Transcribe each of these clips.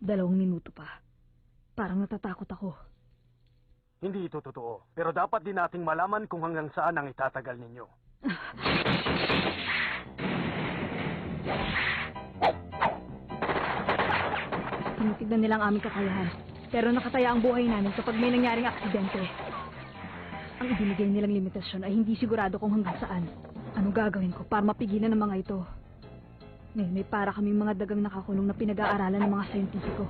2 minuto pa. Parang natatakot ako. Hindi ito totoo, pero dapat din nating malaman kung hanggang saan ang itatagal ninyo. Tinitignan nilang aming kakayahan, pero nakataya ang buhay namin kapag may nangyaring aksidente. Ang ibinigay nilang limitasyon ay hindi sigurado kung hanggang saan. Ano gagawin ko para mapigilan ang mga ito? Ngayon may para kaming mga dagang nakakulong na pinag-aaralan ng mga siyentipiko.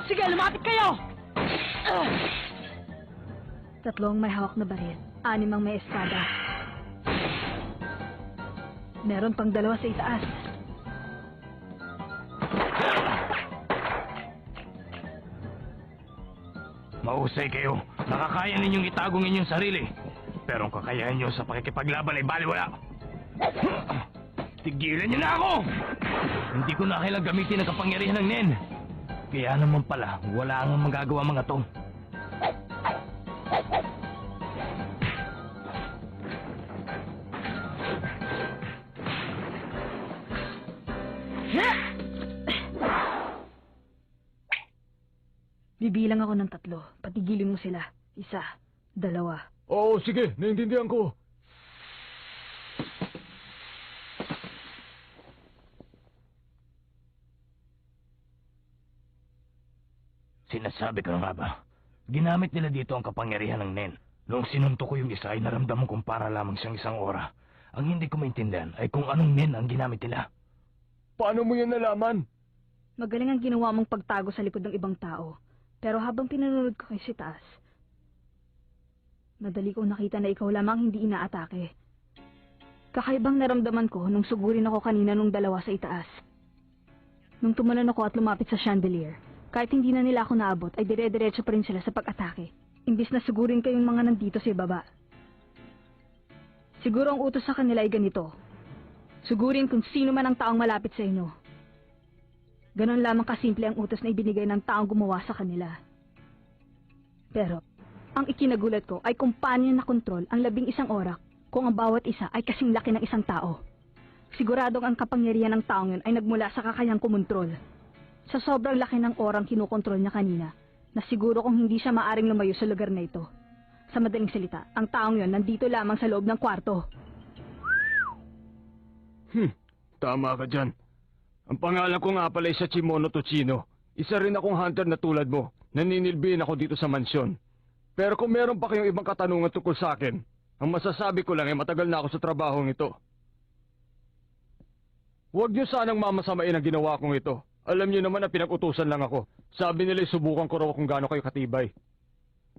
Sige, lumapit kayo! 3 ang may hawak na baril, 6 ang may espada. Meron pang 2 sa itaas. Mahusay kayo. Nakakaya ninyong itagong inyong sarili. Pero ang kakayahan nyo sa pakikipaglaban ay baliwala. Tigilan niyo na ako! Hindi ko na kailang gamitin ang kapangyarihan ng Nen. Kaya naman pala, wala ang magagawa mga to. Bibilang ako ng 3. Patigilin mo sila. 1, 2. Oo, sige. Naintindihan ko. Sinasabi ko na nga ba, ginamit nila dito ang kapangyarihan ng Nen. Noong sinunto ko yung isa ay naramdaman kong para lamang siyang isang ora. Ang hindi ko maintindihan ay kung anong Nen ang ginamit nila. Paano mo yan nalaman? Magaling ang ginawa mong pagtago sa likod ng ibang tao. Pero habang pinanonood ko kayo si taas, madali kong nakita na ikaw lamang hindi inaatake. Kakaibang naramdaman ko nung sugurin ako kanina nung 2 sa itaas. Nung tumalon ako at lumapit sa chandelier, kahit hindi na nila ako naabot ay dire-diretso pa rin sila sa pag-atake. Imbis na sugurin kayong mga nandito sa ibaba. Siguro ang utos sa kanila ay ganito. Sugurin kung sino man ang taong malapit sa inyo. Ganon lamang kasimple ang utos na ibinigay ng taong gumawa sa kanila. Pero, ang ikinagulat ko ay kung paano niya nakontrol ang 11 orak kung ang bawat isa ay kasing laki ng isang tao. Siguradong ang kapangyarihan ng taong yun ay nagmula sa kakayang kumontrol. Sa sobrang laki ng orang kinukontrol niya kanina, na siguro kung hindi siya maaring lumayo sa lugar na ito. Sa madaling salita, ang taong yun nandito lamang sa loob ng kwarto. Tama ka dyan. Ang pangalan ko nga pala ay Sachimono Tochino. Isa rin akong hunter na tulad mo. Naninilbihin ako dito sa mansyon. Pero kung meron pa kayong ibang katanungan tungkol sa akin, ang masasabi ko lang ay matagal na ako sa trabahong ito. Huwag niyo sanang mamasamain ang ginawa kong ito. Alam niyo naman na pinag-utusan lang ako. Sabi nila subukan ko raw kung gaano kayo katibay.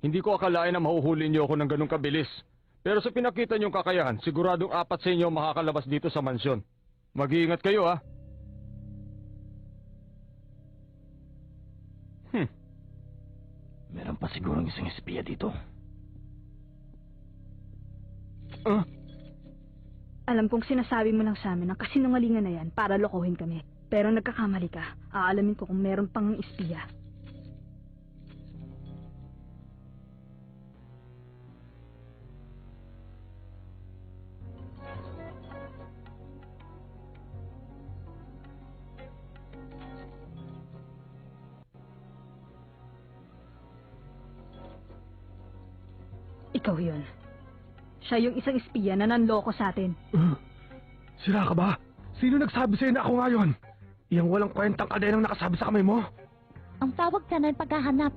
Hindi ko akalain na mahuhuli niyo ako ng ganun kabilis. Pero sa pinakita niyong kakayahan, siguradong 4 sa inyo makakalabas dito sa mansyon. Mag-iingat kayo, ha? Meron pa sigurong isang espiya dito. Alam kong sinasabi mo lang sa amin ang kasinungalingan na yan para lokohin kami. Pero nagkakamali ka. Aalamin ko kung meron pang espiya. Ikaw yun. Siya yung isang espiya na nanloko sa atin. Sira ka ba? Sino nagsabi sa'yo na ako ngayon? Iyang walang kwentang kadenang nakasabi sa kamay mo? Ang tawag dyan ay paghahanap.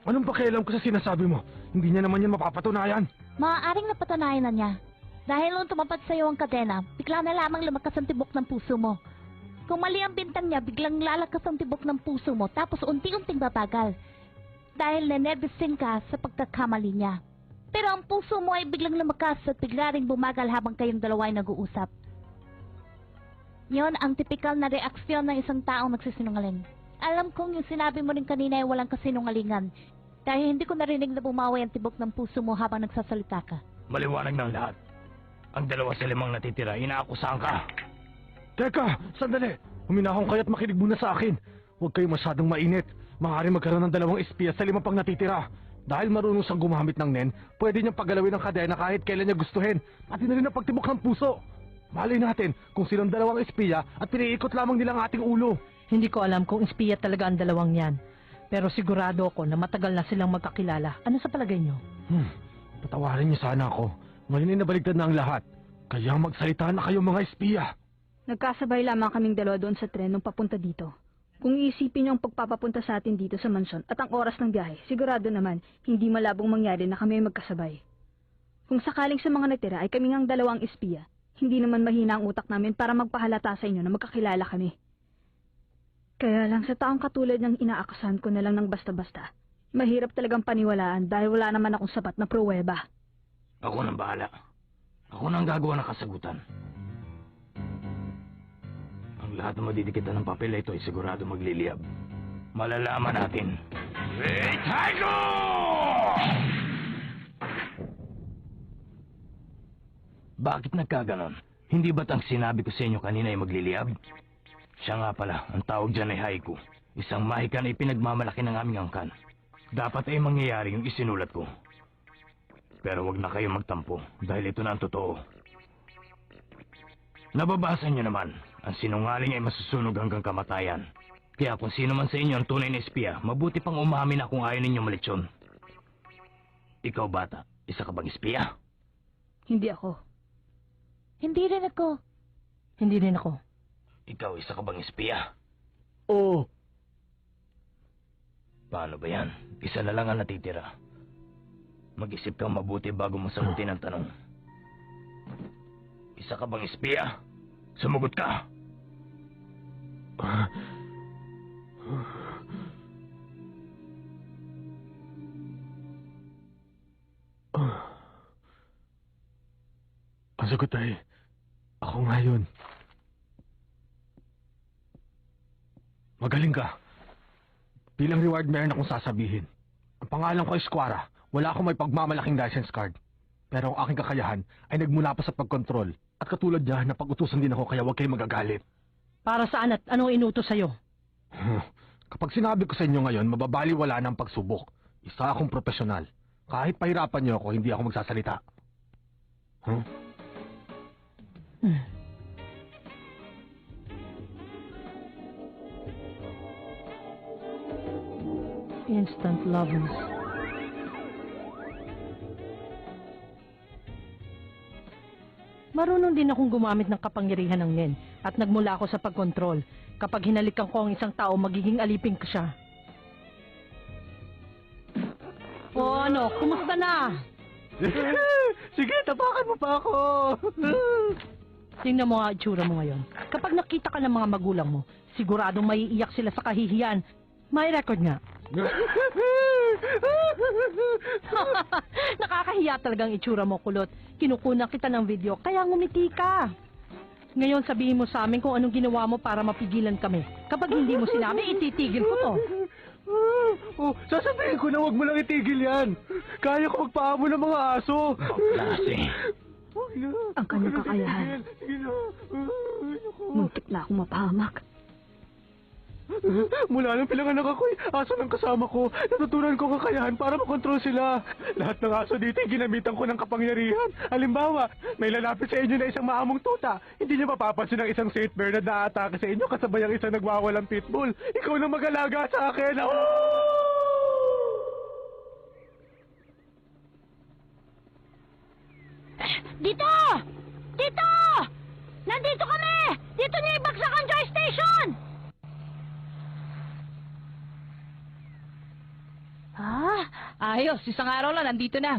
Anong pakialam ko sa sinasabi mo? Hindi niya naman yan mapapatunayan. Maaaring napatunayan na niya. Dahil nung tumapat sa iyo ang kadena, bigla na lamang lumakas ang tibok ng puso mo. Kung mali ang bintang niya, biglang lalakas ang tibok ng puso mo, tapos unti-unting babagal. Dahil nanervisin ka sa pagkakamali niya. Pero ang puso mo ay biglang lumakas at bigla ring bumagal habang kayong dalawa ay nag-uusap. Yon ang tipikal na reaksyon ng isang taong nagsisinungaling. Alam kong yung sinabi mo rin kanina ay walang kasinungalingan. Dahil hindi ko narinig na bumawi ang tibok ng puso mo habang nagsasalita ka. Maliwanag ng lahat. Ang 2 sa 5 natitira, inaakusahan ka. Teka, sandali. Huminahon kayo at makinig muna sa akin. Huwag kayo masyadong mainit. Maaari magkaroon ng 2 espiya sa 5 pang natitira. Dahil marunong siyang gumamit ng nen, pwede niyang paggalawin ang kadena kahit kailan niya gustuhin. Pati na rin ang pagtibok ng puso. Malay natin kung silang 2 espiya at piniikot lamang nila ang ating ulo. Hindi ko alam kung espiya talaga ang 2 yan. Pero sigurado ako na matagal na silang magkakilala. Ano sa palagay nyo? Patawarin niyo sana ako. Ngayon ay nabaligtad na ang lahat. Kaya magsalita na kayo mga espiya. Nagkasabay lamang kaming 2 doon sa tren nung papunta dito. Kung iisipin niyo ang pagpapapunta sa atin dito sa mansyon at ang oras ng biyahe, sigurado naman hindi malabong mangyari na kami ay magkasabay. Kung sakaling sa mga natira ay kaming ang 2 espiya, hindi naman mahina ang utak namin para magpahalata sa inyo na magkakilala kami. Kaya lang sa taong katulad ng inaakasahan ko na lang ng basta-basta, mahirap talagang paniwalaan dahil wala naman akong sapat na pruweba. Ako nang bahala. Ako nang gagawa ng kasagutan. Ang lahat na madidikitan ng papel na ito ay sigurado magliliyab. Malalaman natin. Hey, Tiger! Bakit nagkaganon? Hindi ba't ang sinabi ko sa inyo kanina ay magliliyab? Siya nga pala, ang tawag dyan ay haiku. Isang mahika na ipinagmamalaki ng aming angkan. Dapat ay mangyayari yung isinulat ko. Pero wag na kayo magtampo, dahil ito na ang totoo. Nababasa niyo naman, ang sinungaling ay masusunog hanggang kamatayan. Kaya kung sino man sa inyo ang tunay na espiya, mabuti pang umamin na kung ayaw ninyo malitsyon. Ikaw bata, isa ka bang espiya? Hindi ako. Hindi rin ako. Hindi rin ako. Ikaw, isa ka bang espiya? Oo. Paano ba yan? Isa na lang ang natitira. Mag-isip kang mabuti bago mo sagutin ang tanong. Isa ka bang espiya? Sumagot ka! Ang sagot ay, ako nga yun. Magaling ka. Bilang reward meron akong sasabihin. Ang pangalan ko ay Squara. Wala akong may pagmamalaking license card. Pero ang aking kakayahan ay nagmula pa sa pagkontrol. At katulad niya, napag-utusan din ako kaya huwag kayong magagalit. Para saan at anong inutos sa'yo? Kapag sinabi ko sa inyo ngayon, mababaliwala ng pagsubok. Isa akong profesional. Kahit pahirapan niyo ako, hindi ako magsasalita. Instant lovers. Marunong din akong gumamit ng kapangyarihan ng Nen at nagmula ako sa pagkontrol. Kapag hinalikan ko ang isang tao, magiging alipin ko siya. O ano, kumusta na? Sige, tapakan mo pa ako! Tingnan mo nga itsura mo ngayon. Kapag nakita ka ng mga magulang mo, siguradong maiiyak sila sa kahihiyan. May record nga. Nakakahiya talagang itsura mo, kulot. Kinukunan kita ng video, kaya ngumiti ka. Ngayon sabihin mo sa amin kung anong ginawa mo para mapigilan kami. Kapag hindi mo sinabi, ititigil ko to. Sasabihin ko na huwag mo lang itigil yan. Kaya ko magpaamo ng mga aso. Klase. Ang kanyang kakayahan. Muntik na akong mapahamak. Mula nang pinanganak ako, aso ng kasama ko. Natutunan ko kakayahan para makontrol sila. Lahat ng aso dito ay ginamitan ko ng kapangyarihan. Halimbawa, may lalapit sa inyo na isang maamong tuta. Hindi niyo mapapansin ang isang Saint Bernard na aatake sa inyo kasabay ang isang nagwawalang pitbull. Ikaw na mag-alaga sa akin. Dito! Dito! Nandito kami! Dito niya ibagsak ang Joy Station! Ayos, isang araw lang, nandito na.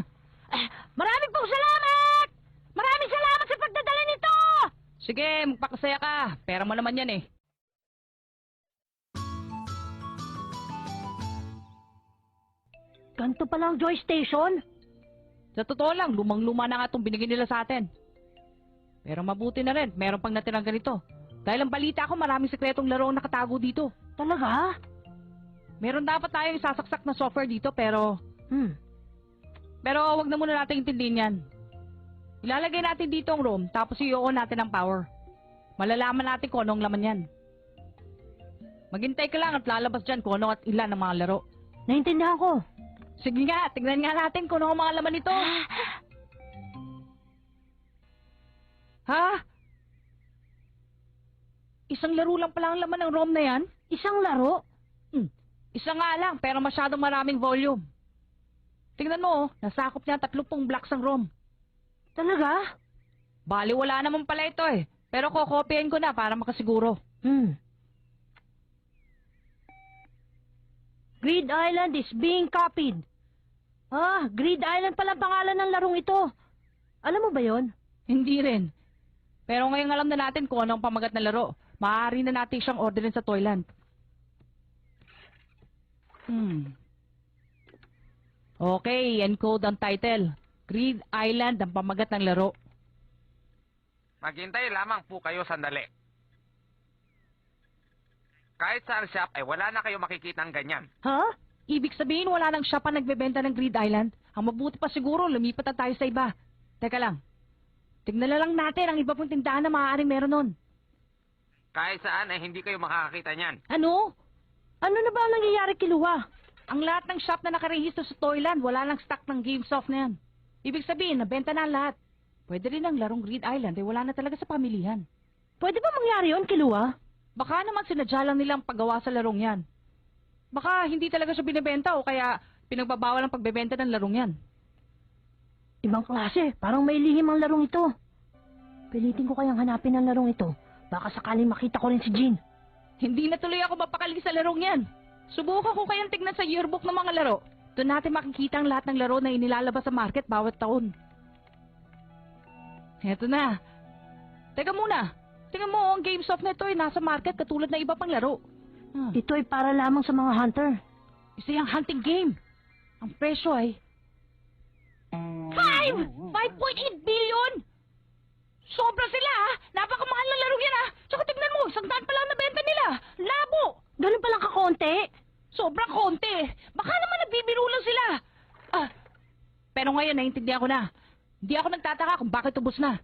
Maraming pong salamat! Maraming salamat sa pagdadala nito! Sige, magpakasaya ka. Pera mo naman yan eh. Ganto pala ang Joy Station? Sa totoo lang, lumang-luma na nga itong binigay nila sa atin. Pero mabuti na rin, meron pang natirang ganito. Dahil ang balita ko, maraming sekretong laro ang nakatago dito. Talaga? Meron dapat tayong isasaksak na software dito, pero... Pero wag na muna natin intindihin yan. Ilalagay natin dito ang room, tapos i-on natin ang power. Malalaman natin kung anong laman yan. Maghintay ka lang at lalabas dyan kung ano at ilan ang mga laro. Naintindihan ko. Sige nga, tignan nga natin kung ano ang mga laman nito. Ha? Isang laro lang pala ang laman ng ROM na yan? Isang laro? Isa nga lang, pero masyadong maraming volume. Tingnan mo, nasakop niya 30 blocks ang ROM. Talaga? Bali, wala naman pala ito eh. Pero kokopyahin ko na para makasiguro. Grid Island is being copied. Grid Island pala ang pangalan ng larong ito. Alam mo ba yon? Hindi rin. Pero ngayon alam na natin kung ano ang pamagat na laro. Maaari na natin siyang orderin sa Toyland. Okay, encode ang title. Grid Island ang pamagat ng laro. Maghintay lamang po kayo sandali. Kahit sa shop ay wala na kayo makikita ng ganyan. Ha? Ibig sabihin wala nang shop ang nagbebenta ng Grid Island? Ang mabuti pa siguro, lumipat na tayo sa iba. Teka lang. Tignan na lang natin ang iba pong tindahan na maaaring meron nun. Kahit saan ay hindi kayo makakakita niyan. Ano? Ano na ba ang nangyayari kay Luwa? Ang lahat ng shop na nakarehistro sa Toyland, wala nang stock ng GameSoft na yan. Ibig sabihin, nabenta na ang lahat. Pwede rin ang larong Grid Island ay wala na talaga sa pamilihan. Pwede ba mangyari yun kay Luwa? Baka naman sinadya lang nilang paggawa sa larong yan. Baka hindi talaga siya binibenta o kaya pinagbabawal ang pagbebenta ng larong yan. Ibang klase, parang may lihim ang larong ito. Pilitin ko kayang hanapin ang larong ito. Baka sakaling makita ko rin si Jean. Hindi na tuloy ako mapakali sa larong yan. Subukan ko kayang tignan sa yearbook ng mga laro. Doon natin makikita ang lahat ng laro na inilalabas sa market bawat taon. Heto na. Teka muna. Tingnan mo, ang GameSoft na ito ay nasa market katulad ng iba pang laro. Ito ay para lamang sa mga hunter. Isa yung hunting game. Ang presyo ay 5.8 billion! Sobra sila ha! Napakamahal na laro yan ha! Tsaka tignan mo, 100 pa lang nabenta nila! Labo! Ganun palang kakonti? Sobrang konti! Baka naman nagbibiro lang sila! Pero ngayon naiintindihan ko na. Hindi ako nagtataka kung bakit ubos na.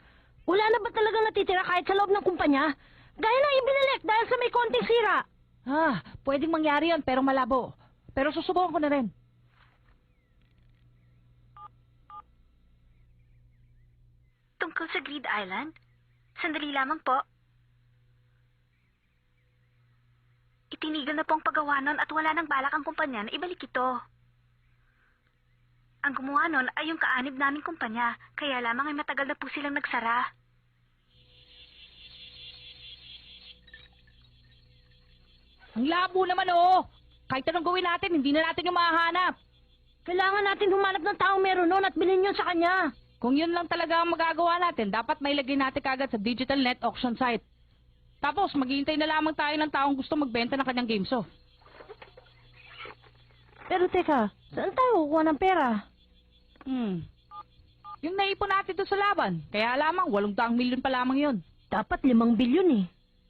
Wala na ba talaga natitira kahit sa loob ng kumpanya? Gaya ng ibinalik dahil sa may konting sira. Pwedeng mangyari yon pero malabo. Pero susubukan ko na rin. Tungkol sa Grid Island? Sandali lamang po. Itinigil na po ang paggawa nun at wala nang balak ang kumpanya na ibalik ito. Ang gumawa nun ay yung kaanib naming kumpanya, kaya lamang ay matagal na po silang nagsara. Ang labo naman oo! Kahit anong gawin natin, hindi na natin yung mahahanap. Kailangan natin humanap ng taong meron nun at bilhin yun sa kanya. Kung yun lang talaga ang magagawa natin, dapat may lagay natin kagad sa digital net auction site. Tapos, maghihintay na lamang tayo ng taong gusto magbenta ng kanyang GameSoft. Pero teka, saan tayo kukuha ng pera? Yung naipon natin doon sa laban, kaya lamang 800 milyon pa lamang yun. Dapat 5 bilyon eh.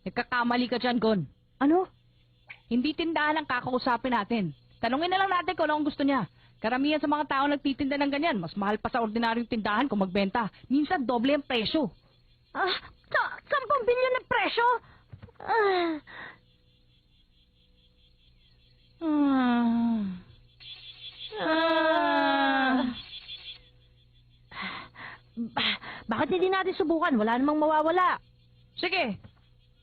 Nagkakamali ka dyan, Gon. Ano? Hindi tindahan ang kakausapin natin. Tanungin na lang natin kung ano ang gusto niya. Karamihan sa mga tao nagtitinda ng ganyan, mas mahal pa sa ordinaryong tindahan kung magbenta. Minsan doble ang presyo. 10 bilyon na presyo? Bakit hindi natin subukan? Wala namang mawawala. Sige,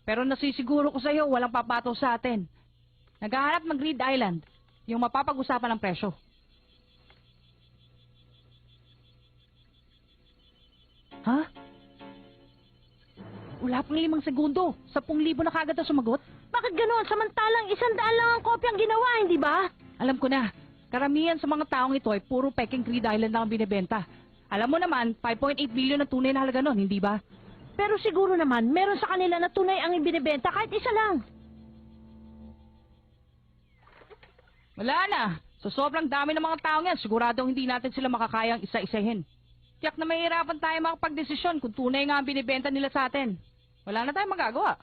pero nasisiguro ko sa iyo walang papato sa atin. Naghahanap ng Grid Island, yung mapapag-usapan ng presyo. Ha? Wala pang 5 segundo. 10,000 na kagad na sumagot. Bakit ganoon? Samantalang 100 lang ang kopyang ginawa, hindi ba? Alam ko na, karamihan sa mga taong ito ay puro peking Grid Island lang ang binibenta. Alam mo naman, 5.8 billion na tunay na halaga nun, hindi ba? Pero siguro naman, meron sa kanila na tunay ang ibinibenta kahit isa lang. Wala na. Sa sobrang dami ng mga taong yan, siguradong hindi natin sila makakayang isa-isahin. Tiyak na mahirapan tayo makapagdesisyon kung tunay nga ang binibenta nila sa atin. Wala na tayong magagawa.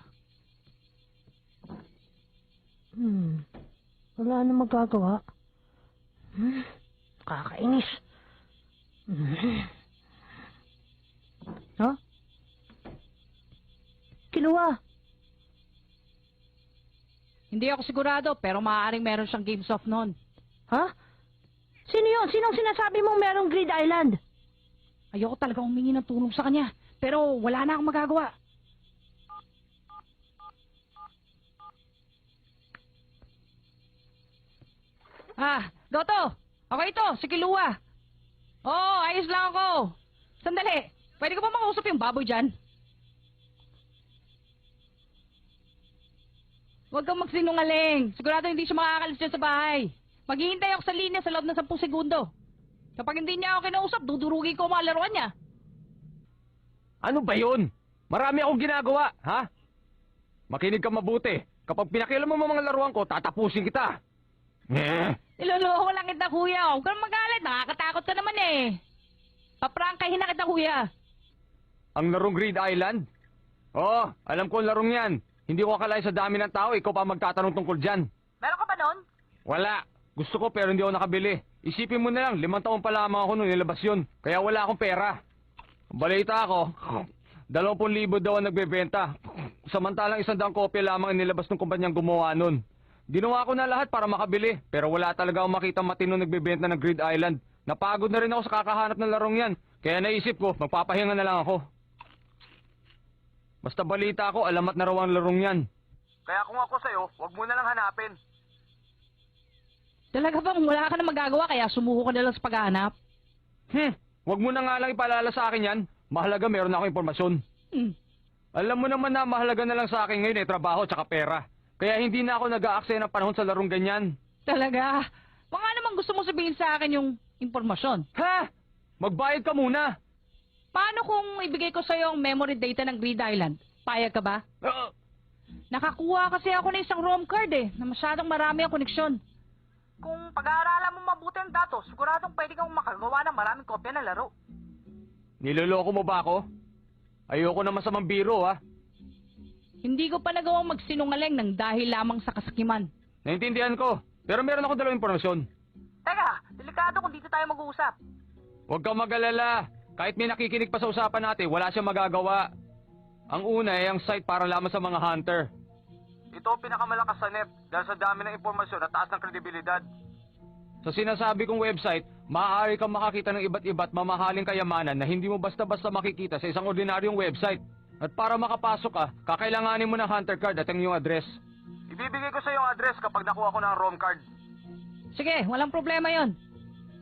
Wala na magagawa. Kakainis. Ha? Kilua. Hindi ako sigurado, pero maaaring meron siyang games off noon. Ha? Sino yun? Sinong sinasabi mong merong Grid Island? Ayoko talaga humingi ng tulong sa kanya, pero wala na akong magagawa. Doto! Ako ito, si Kilua. Oo, ayos lang ako. Sandali, pwede ko ba makausap yung baboy dyan? Huwag kang magsinungaling. Sigurado hindi siya makakalis dyan sa bahay. Maghihintay ako sa linya sa loob ng 10 segundo. Kapag hindi niya ako kinausap, dudurugin ko ang mga laruan niya. Ano ba yun? Marami akong ginagawa, ha? Makinig ka mabuti. Kapag pinakialam mo mga laruan ko, tatapusin kita. Niloloko lang kita, kuya. Huwag kang magalit. Nakakatakot ka naman eh. Paprangkahin na kita, kuya. Ang larong Grid Island? Oo, alam ko ang larong yan. Hindi ko akalain sa dami ng tao, ikaw pa magtatanong tungkol dyan. Meron ka ba nun? Wala. Gusto ko pero hindi ako nakabili. Isipin mo na lang, 5 taon pa lamang ako nung nilabas yun. Kaya wala akong pera. Balita ako, 20,000 daw ang nagbebenta. Samantalang 100 kopya lamang ang nilabas ng kumpanyang gumawa nun. Ginawa ko na lahat para makabili, pero wala talaga akong makita matino nagbebenta ng Grid Island. Napagod na rin ako sa kakahanap ng larong yan. Kaya naisip ko, magpapahinga na lang ako. Basta balita ko, alamat na raw ang larong yan. Kaya kung ako sa'yo, wag mo na lang hanapin. Talaga bang wala ka na magagawa kaya sumuko ka na lang sa paghahanap? Wag mo na nga lang ipaalala sa akin yan. Mahalaga meron akong impormasyon. Alam mo naman na mahalaga na lang sa akin ngayon trabaho tsaka pera. Kaya hindi na ako nag-aaksaya ng panahon sa larong ganyan. Talaga? Baka naman gusto mo sabihin sa akin yung impormasyon. Ha? Magbayad ka muna. Paano kung ibigay ko sa'yo ang memory data ng Grid Island? Payag ka ba? Nakakuha kasi ako ng isang ROM card na masyadong marami ang koneksyon. Kung pag-aaralan mo mabuti ang datos, siguradong pwede kang makagawa ng maraming kopya ng laro. Niloloko mo ba ako? Ayoko na masamang biro, ha? Hindi ko pa nagawang magsinungaling ng dahil lamang sa kasakiman. Naintindihan ko. Pero meron ako dalawang impormasyon. Teka, delikado kung dito tayo mag-uusap. Huwag kang mag-alala. Kahit may nakikinig pa sa usapan natin, wala siyang magagawa. Ang una ay ang site para lamang sa mga hunter. Ito ang pinakamalakas sa net dahil sa dami ng impormasyon at taas ng kredibilidad. Sa sinasabi kong website, maaari kang makakita ng iba't iba't mamahaling kayamanan na hindi mo basta-basta makikita sa isang ordinaryong website. At para makapasok ka, kakailanganin mo ng hunter card at ang iyong address. Ibibigay ko sa iyong address kapag nakuha ko ng ROM card. Sige, walang problema yon.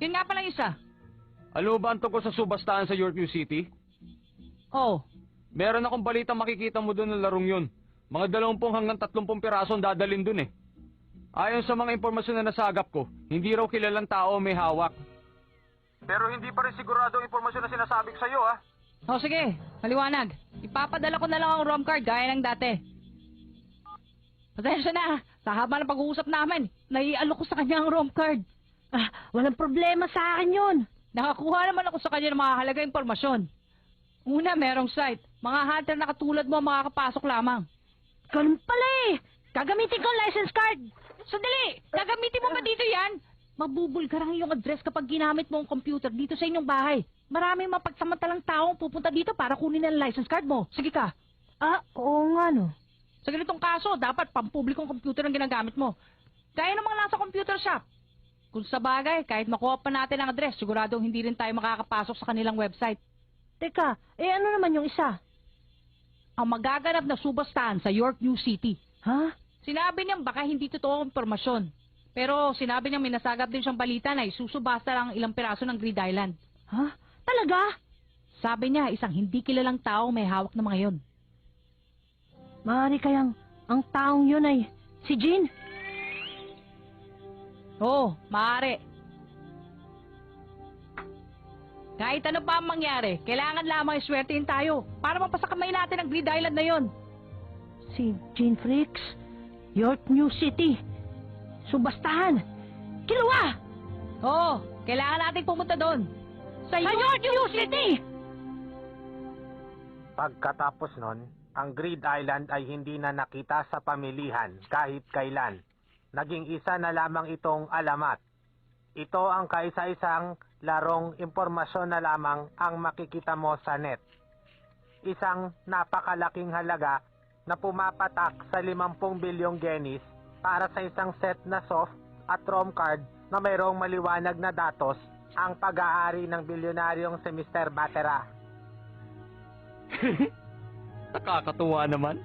Yun nga pala isa. Alam mo ba ang tungkol sa subastahan sa Yorkview City? Oh, Meron akong balita makikita mo doon ng larong yun. Mga 20 hanggang 30 piraso ang dadalhin doon eh. Ayon sa mga impormasyon na nasagap ko, hindi raw kilalang tao may hawak. Pero hindi pa rin sigurado ang impormasyon na sinasabi ko sa iyo, ha? oh sige, maliwanag. Ipapadala ko na lang ang ROM card gaya ng dati. Pasensya na, sa haba ng pag-uusap namin, naialok ko sa kanya ang ROM card. Walang problema sa akin yun. Nakakuha naman ako sa kanya ng mga halaga impormasyon. Una, merong site. Mga hunter na katulad mo ang makakapasok lamang. Ganun pala eh. Gagamitin ko ang license card. Sandali! Gagamitin mo ba dito yan? Mabubulgar ang iyong address kapag ginamit mo ang computer dito sa inyong bahay. Maraming mapagsamantalang taong pupunta dito para kunin ang license card mo. Sige ka. Oo nga no. Sa ganitong kaso, dapat pampublikong computer ang ginagamit mo. Gaya ng mga nasa computer shop. Kung sa bagay, kahit makuha pa natin ang address, siguradong hindi rin tayo makakapasok sa kanilang website. Teka, ano naman yung isa? Ang magaganap na subastahan sa York New City. Ha? Sinabi niyang baka hindi totoo ang impormasyon. Pero sinabi niyang minasagap din siyang balita na isusubasta lang ilang piraso ng Grid Island. Ha? Talaga? Sabi niya, isang hindi kilalang tao may hawak ng mga yon. Maaari kayang ang taong yun ay si Jean? Oo, maaari. Kahit ano pa ang mangyari, kailangan lamang iswertein tayo para mapasakamay natin ang Grid Island na yon. Si Jean Freaks, York New City, subastahan, Kilua! Oo, kailangan natin pumunta doon. Sa York New City! Pagkatapos nun, ang Grid Island ay hindi na nakita sa pamilihan kahit kailan. Naging isa na lamang itong alamat. Ito ang kaisa-isang larong impormasyon na lamang ang makikita mo sa net. Isang napakalaking halaga na pumapatak sa 50 bilyong genis para sa isang set na soft at ROM card na mayroong maliwanag na datos ang pag-aari ng bilyonaryong si Mr. Batera. Nakakatuwa naman.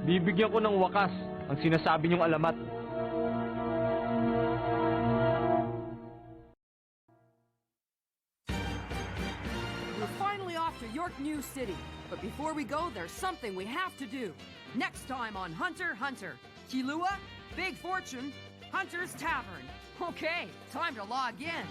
Bibigyan ko ng wakas ang sinasabi niyong alamat. We're finally off to York New City. But before we go, there's something we have to do. Next time on Hunter x Hunter. Kilua, Big Fortune, Hunter's Tavern. Okay, time to log in.